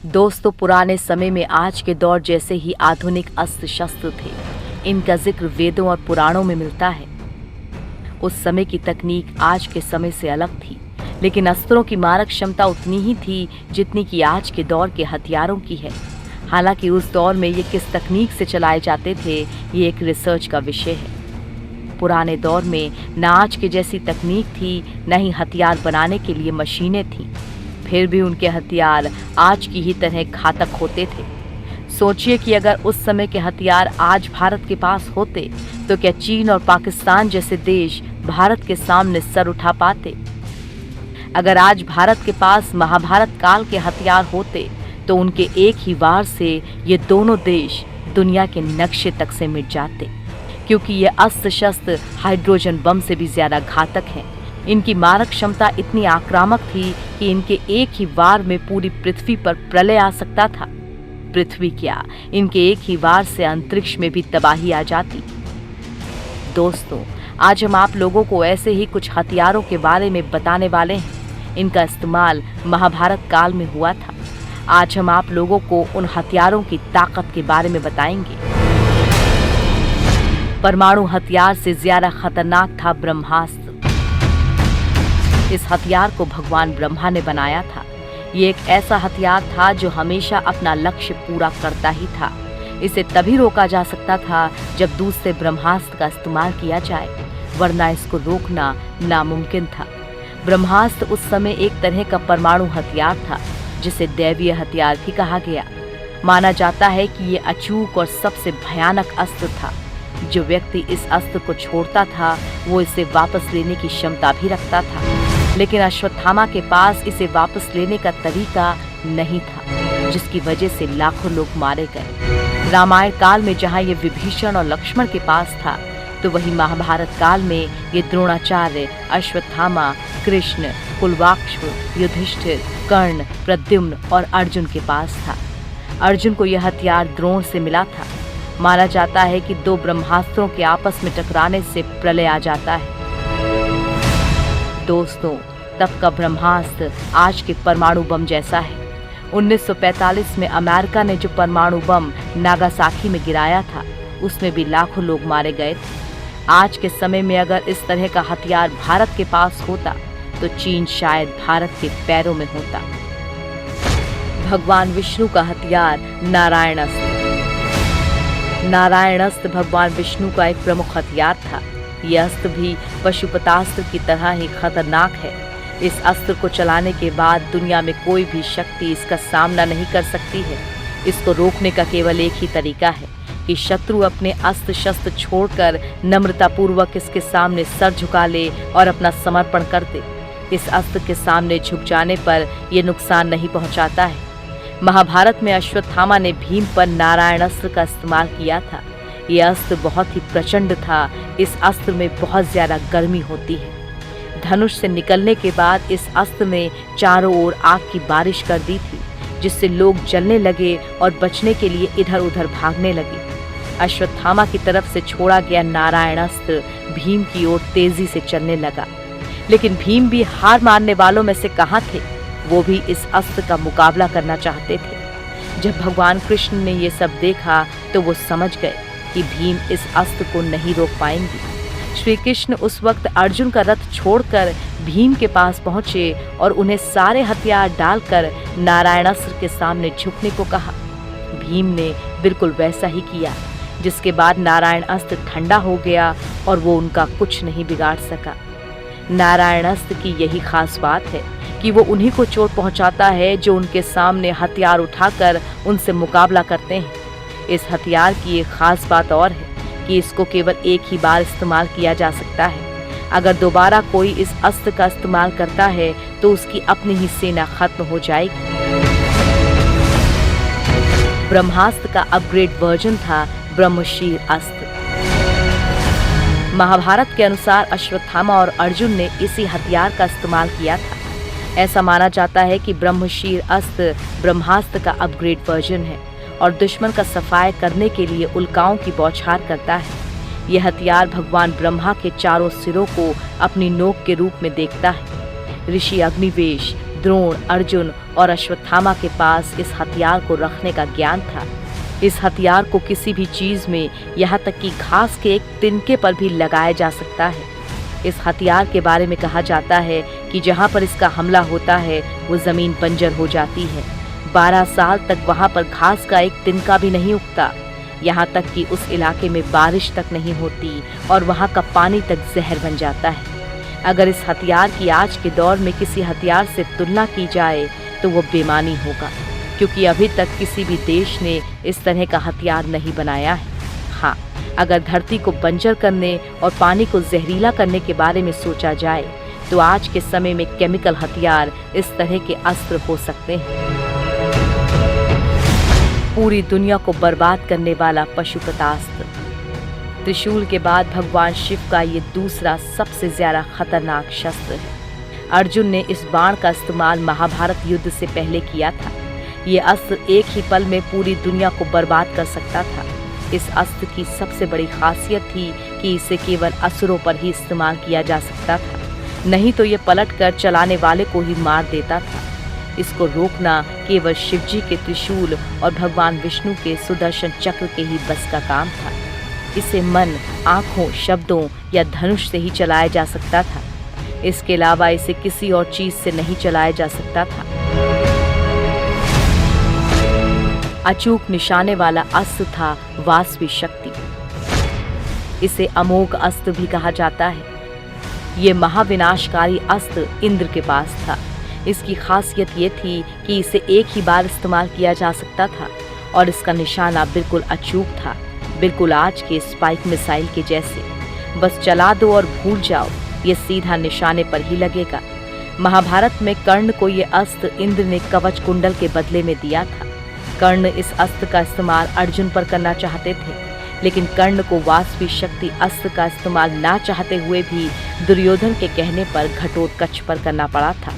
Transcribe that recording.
दोस्तों, पुराने समय में आज के दौर जैसे ही आधुनिक अस्त्र शस्त्र थे। इनका जिक्र वेदों और पुराणों में मिलता है। उस समय की तकनीक आज के समय से अलग थी, लेकिन अस्त्रों की मारक क्षमता उतनी ही थी जितनी कि आज के दौर के हथियारों की है। हालांकि उस दौर में ये किस तकनीक से चलाए जाते थे, ये एक रिसर्च का विषय है। पुराने दौर में न आज के जैसी तकनीक थी, न ही हथियार बनाने के लिए मशीनें थीं। फिर भी उनके हथियार आज की ही तरह घातक होते थे। सोचिए कि अगर उस समय के हथियार आज भारत के पास होते तो क्या चीन और पाकिस्तान जैसे देश भारत के सामने सर उठा पाते? अगर आज भारत के पास महाभारत काल के हथियार होते तो उनके एक ही वार से ये दोनों देश दुनिया के नक्शे तक से मिट जाते, क्योंकि ये अस्त्र शस्त्र हाइड्रोजन बम से भी ज्यादा घातक हैं। इनकी मारक क्षमता इतनी आक्रामक थी कि इनके एक ही वार में पूरी पृथ्वी पर प्रलय आ सकता था। पृथ्वी क्या, इनके एक ही वार से अंतरिक्ष में भी तबाही आ जाती। दोस्तों, आज हम आप लोगों को ऐसे ही कुछ हथियारों के बारे में बताने वाले हैं। इनका इस्तेमाल महाभारत काल में हुआ था। आज हम आप लोगों को उन हथियारों की ताकत के बारे में बताएंगे। परमाणु हथियार से ज्यादा खतरनाक था ब्रह्मास्त्र। इस हथियार को भगवान ब्रह्मा ने बनाया था। ये एक ऐसा हथियार था जो हमेशा अपना लक्ष्य पूरा करता ही था। इसे तभी रोका जा सकता था जब दूसरे ब्रह्मास्त्र का इस्तेमाल किया जाए, वरना इसको रोकना नामुमकिन था। ब्रह्मास्त्र उस समय एक तरह का परमाणु हथियार था, जिसे दैवीय हथियार भी कहा गया। माना जाता है कि ये अचूक और सबसे भयानक अस्त्र था। जो व्यक्ति इस अस्त्र को छोड़ता था वो इसे वापस लेने की क्षमता भी रखता था, लेकिन अश्वत्थामा के पास इसे वापस लेने का तरीका नहीं था, जिसकी वजह से लाखों लोग मारे गए। रामायण काल में जहाँ ये विभीषण और लक्ष्मण के पास था, तो वही महाभारत काल में ये द्रोणाचार्य, अश्वत्थामा, कृष्ण, कुलवाक्ष, युधिष्ठिर, कर्ण, प्रद्युम्न और अर्जुन के पास था। अर्जुन को यह हथियार द्रोण से मिला था। माना जाता है कि दो ब्रह्मास्त्रों के आपस में टकराने से प्रलय आ जाता है। दोस्तों, तब का ब्रह्मास्त्र आज के परमाणु बम जैसा है। 1945 में अमेरिका ने जो परमाणु बम नागासाकी में गिराया था, उसमें भी लाखों लोग मारे गए थे। आज के समय में अगर इस तरह का हथियार भारत के पास होता तो चीन शायद भारत के पैरों में होता। भगवान विष्णु का हथियार नारायण अस्त्र। नारायण अस्त्र भगवान विष्णु का एक प्रमुख हथियार था। यह अस्त्र भी पशुपतास्त्र की तरह ही खतरनाक है। इस अस्त्र को चलाने के बाद दुनिया में कोई भी शक्ति इसका सामना नहीं कर सकती है। इसको रोकने का केवल एक ही तरीका है कि शत्रु अपने अस्त्र शस्त्र छोड़कर नम्रतापूर्वक इसके सामने सर झुका ले और अपना समर्पण कर दे। इस अस्त्र के सामने झुक जाने पर यह नुकसान नहीं पहुंचाता है। महाभारत में अश्वत्थामा ने भीम पर नारायण अस्त्र का इस्तेमाल किया था। यह अस्त्र बहुत ही प्रचंड था। इस अस्त्र में बहुत ज्यादा गर्मी होती है। धनुष से निकलने के बाद इस अस्त्र ने चारों ओर आग की बारिश कर दी थी, जिससे लोग जलने लगे और बचने के लिए इधर उधर भागने लगे। अश्वत्थामा की तरफ से छोड़ा गया नारायण अस्त्र भीम की ओर तेजी से चलने लगा, लेकिन भीम भी हार मानने वालों में से कहाँ थे। वो भी इस अस्त्र का मुकाबला करना चाहते थे। जब भगवान कृष्ण ने ये सब देखा तो वो समझ गए कि भीम इस अस्त्र को नहीं रोक पाएंगे। श्री कृष्ण उस वक्त अर्जुन का रथ छोड़कर भीम के पास पहुंचे और उन्हें सारे हथियार डालकर नारायण अस्त्र के सामने झुकने को कहा। भीम ने बिल्कुल वैसा ही किया, जिसके बाद नारायण अस्त्र ठंडा हो गया और वो उनका कुछ नहीं बिगाड़ सका। नारायण अस्त्र की यही खास बात है कि वो उन्हीं को चोट पहुंचाता है जो उनके सामने हथियार उठाकर उनसे मुकाबला करते हैं। इस हथियार की एक खास बात और है कि इसको केवल एक ही बार इस्तेमाल किया जा सकता है। अगर दोबारा कोई इस अस्त्र का इस्तेमाल करता है तो उसकी अपनी ही सेना खत्म हो जाएगी। ब्रह्मास्त्र का अपग्रेड वर्जन था ब्रह्मशीर अस्त्र। महाभारत के अनुसार अश्वत्थामा और अर्जुन ने इसी हथियार का इस्तेमाल किया था। ऐसा माना जाता है कि ब्रह्मशीर अस्त्र ब्रह्मास्त्र का अपग्रेड वर्जन है और दुश्मन का सफाया करने के लिए उल्काओं की बौछार करता है। यह हथियार भगवान ब्रह्मा के चारों सिरों को अपनी नोक के रूप में देखता है। ऋषि अग्निवेश, द्रोण, अर्जुन और अश्वत्थामा के पास इस हथियार को रखने का ज्ञान था। इस हथियार को किसी भी चीज में, यहाँ तक कि घास के एक तिनके पर भी लगाया जा सकता है। इस हथियार के बारे में कहा जाता है कि जहाँ पर इसका हमला होता है वो जमीन बंजर हो जाती है। 12 साल तक वहाँ पर घास का एक तिनका भी नहीं उगता। यहाँ तक कि उस इलाके में बारिश तक नहीं होती और वहाँ का पानी तक जहर बन जाता है। अगर इस हथियार की आज के दौर में किसी हथियार से तुलना की जाए तो वो बेमानी होगा, क्योंकि अभी तक किसी भी देश ने इस तरह का हथियार नहीं बनाया है। हाँ, अगर धरती को बंजर करने और पानी को जहरीला करने के बारे में सोचा जाए तो आज के समय में केमिकल हथियार इस तरह के अस्त्र हो सकते हैं। पूरी दुनिया को बर्बाद करने वाला पशुपतास्त्र। त्रिशूल के बाद भगवान शिव का ये दूसरा सबसे ज्यादा खतरनाक शस्त्र है। अर्जुन ने इस बाण का इस्तेमाल महाभारत युद्ध से पहले किया था। ये अस्त्र एक ही पल में पूरी दुनिया को बर्बाद कर सकता था। इस अस्त्र की सबसे बड़ी खासियत थी कि इसे केवल असुरों पर ही इस्तेमाल किया जा सकता था, नहीं तो ये पलटकर चलाने वाले को ही मार देता था। इसको रोकना केवल शिवजी के त्रिशूल और भगवान विष्णु के सुदर्शन चक्र के ही बस का काम था। इसे मन, आंखों, शब्दों या धनुष से ही चलाया जा सकता था। इसके अलावा इसे किसी और चीज से नहीं चलाया जा सकता था। अचूक निशाने वाला अस्त्र था वासवी शक्ति। इसे अमोघ अस्त्र भी कहा जाता है। ये महाविनाशकारी अस्त्र इंद्र के पास था। इसकी खासियत ये थी कि इसे एक ही बार इस्तेमाल किया जा सकता था और इसका निशाना बिल्कुल अचूक था, बिल्कुल आज के स्पाइक मिसाइल के जैसे। बस चला दो और भूल जाओ, ये सीधा निशाने पर ही लगेगा। महाभारत में कर्ण को ये अस्त्र इंद्र ने कवच कुंडल के बदले में दिया था। कर्ण इस अस्त्र का इस्तेमाल अर्जुन पर करना चाहते थे, लेकिन कर्ण को वासवी शक्ति अस्त्र का इस्तेमाल ना चाहते हुए भी दुर्योधन के कहने पर घटोत्कच पर करना पड़ा था।